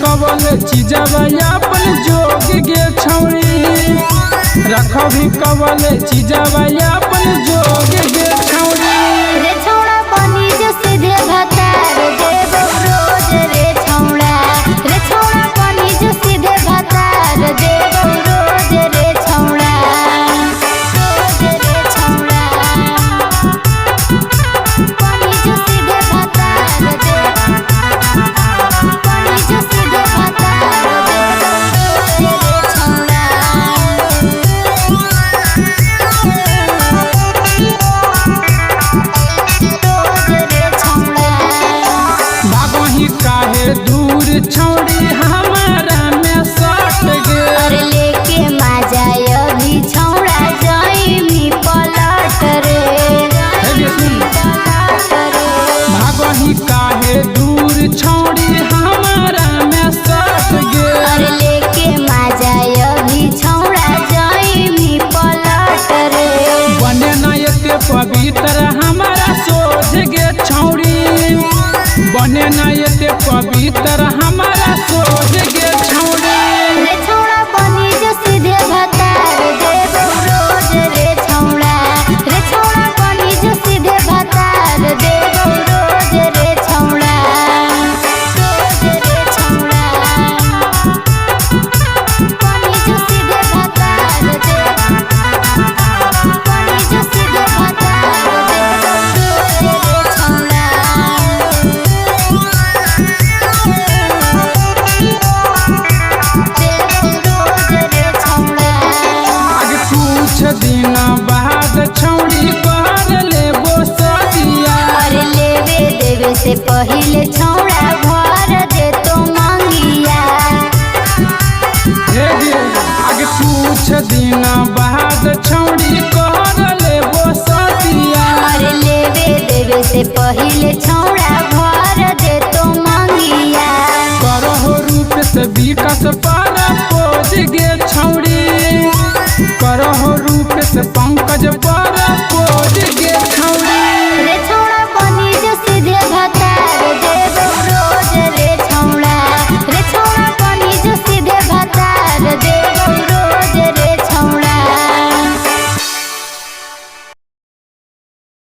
कवल चीजवा अपन जोग गे छौरी रखबी कवल चीजवा अपन जोग गे छौरी रे छौड़ा बनी जो सीधे भतार देव रोज रे छौड़ा बनी जो सीधे भतार देव रोज रे छौड़ा बनी जो सीधे भतार बनी जो सीधे भतार देव रोज रे छौड़ा भागही काहे दूर छौरी हमारा में सट गे और लेके माजा अभी छौड़ा जाइमी पलट रे भागही काहे दूर छौरी हमारा में सट गे और लेके माजा अभी छौड़ा जाइमी पलट रे बने न एते पवित्र हमारा सोझ गे छौरी बने न एते पवित्र हमारा सोझ गे छौरी रे छौड़ा बनी जो सीधे भतार देव रोज रे छौड़ा बनी जो सीधे भतार देव रोज रे छौड़ा बनी जो सीधे भतार बनी जो सीधे भतार देव रोज रे छौड़ा आगे कुछ दिन बाद छौरी कर लेबो सदिया और लेवे देवे से पहिले छौड़ा भर दे तो मंगिया हे गे आगे कुछ दिन बाद छौरी कर लेबो सदिया और लेवे देवे से पहिले छौड़ा भर दे तो मंगिया करहो रूप से विकास पर पोज गे